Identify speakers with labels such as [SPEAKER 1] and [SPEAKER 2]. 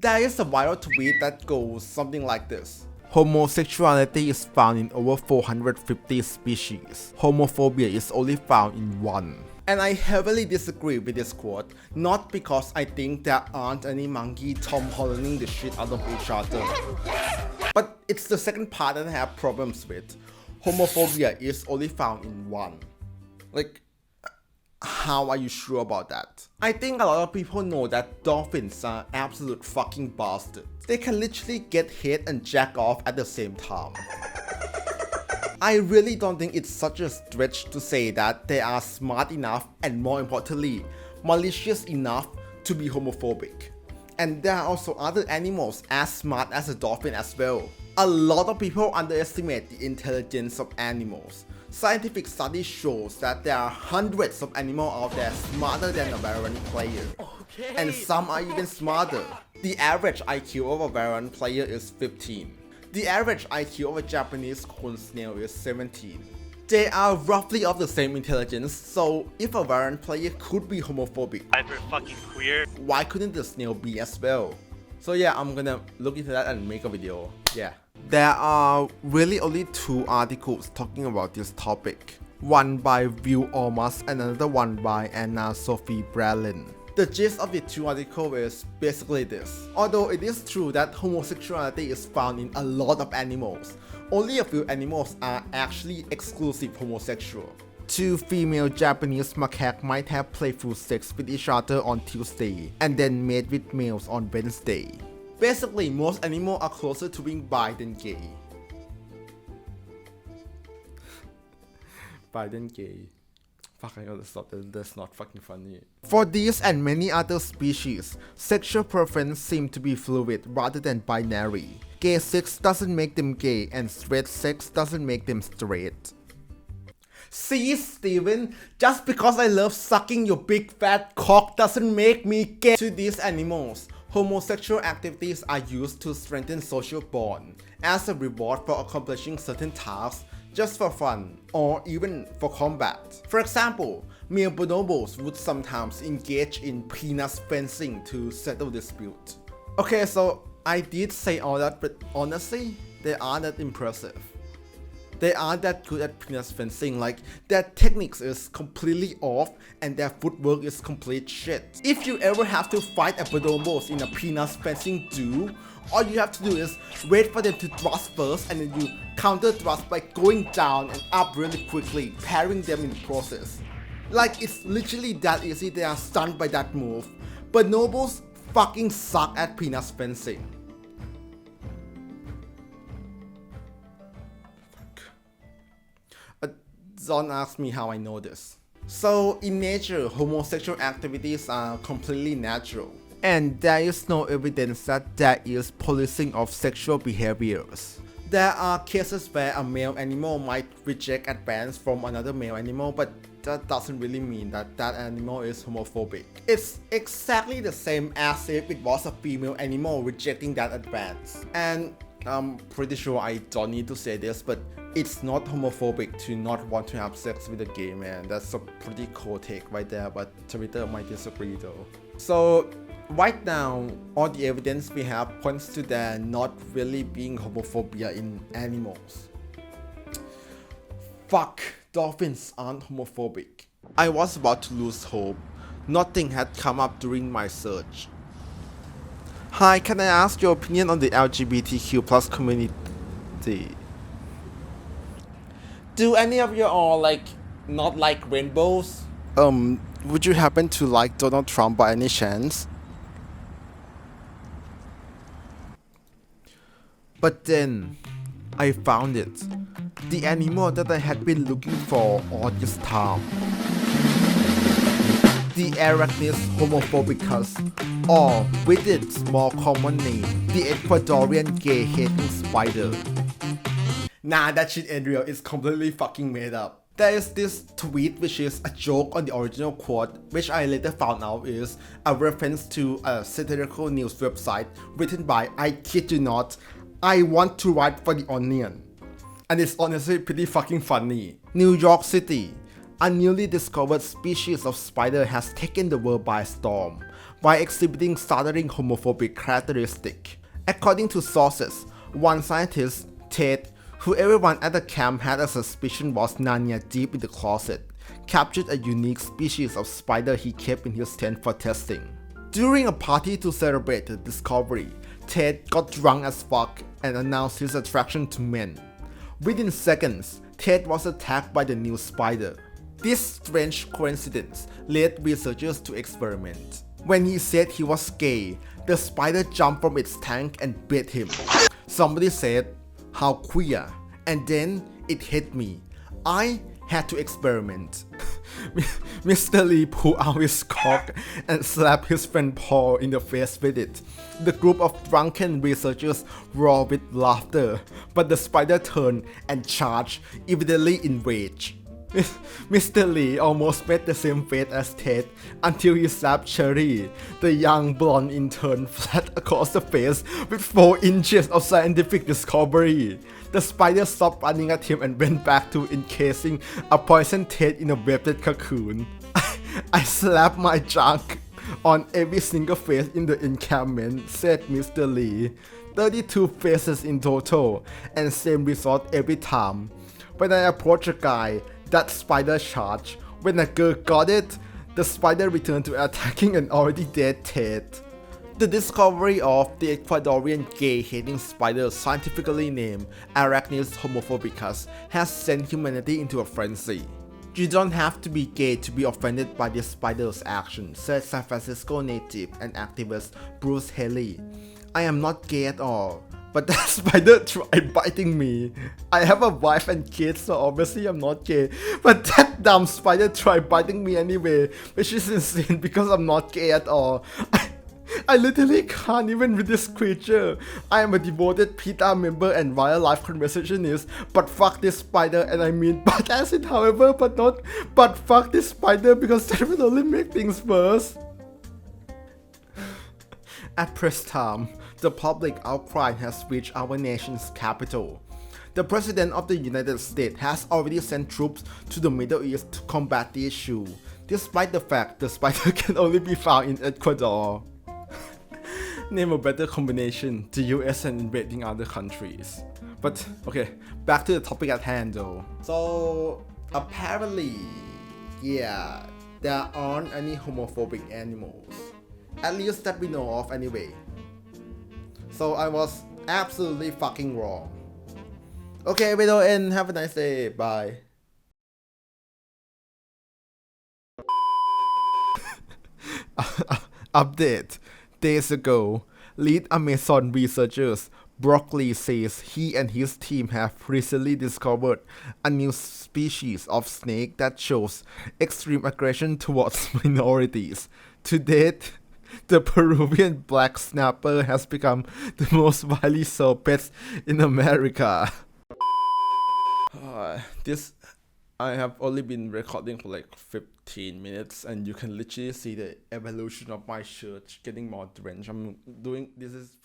[SPEAKER 1] There is a viral tweet that goes something like this. Homosexuality is found in over 450 species. Homophobia is only found in 1. And I heavily disagree with this quote, not because I think there aren't any monkey Tom Hollanding the shit out of each other. But it's the second part that I have problems with. Homophobia is only found in 1. Like, how are you sure about that? I think a lot of people know that dolphins are absolute fucking bastards. They can literally get hit and jack off at the same time. I really don't think it's such a stretch to say that they are smart enough and, more importantly, malicious enough to be homophobic. And there are also other animals as smart as a dolphin as well. A lot of people underestimate the intelligence of animals. Scientific studies shows that there are hundreds of animals out there smarter than a Valorant player. Okay. And some are even smarter. The average IQ of a Valorant player is 15. The average IQ of a Japanese corn snail is 17. They are roughly of the same intelligence, so if a Valorant player could be homophobic,
[SPEAKER 2] Either fucking queer.
[SPEAKER 1] why couldn't the snail be as well? So yeah, I'm gonna look into that and make a video. Yeah. There are really only 2 articles talking about this topic. One by Will Ormas and another one by Anna Sophie Bralin. The gist of the 2 articles is basically this. Although it is true that homosexuality is found in a lot of animals, only a few animals are actually exclusive homosexual. 2 female Japanese macaques might have playful sex with each other on Tuesday and then mate with males on Wednesday. Basically, most animals are closer to being bi than gay. Bi than gay. Fuck, I gotta stop, that's not fucking funny. For these and many other species, sexual preference seems to be fluid rather than binary. Gay sex doesn't make them gay and straight sex doesn't make them straight. See, Steven, just because I love sucking your big fat cock doesn't make me gay. To these animals, homosexual activities are used to strengthen social bond as a reward for accomplishing certain tasks just for fun or even for combat. For example, male bonobos would sometimes engage in penis fencing to settle dispute. Okay, so I did say all that, but honestly, they aren't that impressive. They aren't that good at penis fencing, like their techniques is completely off and their footwork is complete shit. If you ever have to fight a bonobos in a penis fencing duel, all you have to do is wait for them to thrust first and then you counter thrust by going down and up really quickly, parrying them in the process. Like, it's literally that easy. They are stunned by that move. Bonobos fucking suck at penis fencing. Don't ask me how I know this. So in nature, homosexual activities are completely natural. And there is no evidence that there is policing of sexual behaviors. There are cases where a male animal might reject advance from another male animal, but that doesn't really mean that that animal is homophobic. It's exactly the same as if it was a female animal rejecting that advance. And I'm pretty sure I don't need to say this, but it's not homophobic to not want to have sex with a gay man. That's a pretty cool take right there, but Twitter might disagree though. So right now, all the evidence we have points to there not really being homophobia in animals. Fuck, dolphins aren't homophobic. I was about to lose hope. Nothing had come up during my search. Hi, can I ask your opinion on the LGBTQ+ community? Do any of you all not like rainbows? Would you happen to like Donald Trump by any chance? But then, I found it. The animal that I had been looking for all this time. The Arachnid homophobicus, or with its more common name, the Ecuadorian gay-hating spider. Nah, that shit ain't real, it's completely fucking made up. There is this tweet which is a joke on the original quote, which I later found out is a reference to a satirical news website written by, I kid you not, I want to write for The Onion. And it's honestly pretty fucking funny. New York City. A newly discovered species of spider has taken the world by storm. by exhibiting startling homophobic characteristics. According to sources, one scientist, Ted, who everyone at the camp had a suspicion was Narnia deep in the closet, captured a unique species of spider he kept in his tent for testing. During a party to celebrate the discovery, Ted got drunk as fuck and announced his attraction to men. Within seconds, Ted was attacked by the new spider. This strange coincidence led researchers to experiment. When he said he was gay, the spider jumped from its tank and bit him. Somebody said, "How queer," and then it hit me. I had to experiment. Mr. Lee pulled out his cock and slapped his friend Paul in the face with it. The group of drunken researchers roared with laughter, but the spider turned and charged, evidently enraged. Mr. Lee almost made the same fate as Ted until he slapped Cherry, the young blonde intern, flat across the face with 4 inches of scientific discovery. The spider stopped running at him and went back to encasing a poisoned Ted in a webbed cocoon. I slapped my junk on every single face in the encampment, said Mr. Lee. 32 faces in total, and same result every time. When I approached a guy, that spider charged. When a girl got it, the spider returned to attacking an already dead Ted. The discovery of the Ecuadorian gay-hating spider, scientifically named Arachnid homophobicus, has sent humanity into a frenzy. You don't have to be gay to be offended by this spider's action, said San Francisco native and activist Bruce Haley. I am not gay at all, but that spider tried biting me. I have a wife and kids, so obviously I'm not gay. But that dumb spider tried biting me anyway, which is insane because I'm not gay at all. I literally can't even with this creature. I am a devoted PETA member and real-life conversationist, but fuck this spider, and I mean but as it however, but not but fuck this spider because that will only make things worse. At press time, the public outcry has reached our nation's capital. The President of the United States has already sent troops to the Middle East to combat the issue, despite the fact the spider can only be found in Ecuador. Name a better combination, the US and invading other countries. But okay, back to the topic at hand though. So apparently, yeah, there aren't any homophobic animals. At least that we know of anyway. So I was absolutely fucking wrong. Okay, video end. Have a nice day. Bye. Update. Days ago, lead Amazon researchers Broccoli says he and his team have recently discovered a new species of snake that shows extreme aggression towards minorities. To date, the Peruvian black snapper has become the most widely sold pet in America. I have only been recording for like 15 minutes and you can literally see the evolution of my shirt getting more drenched. This is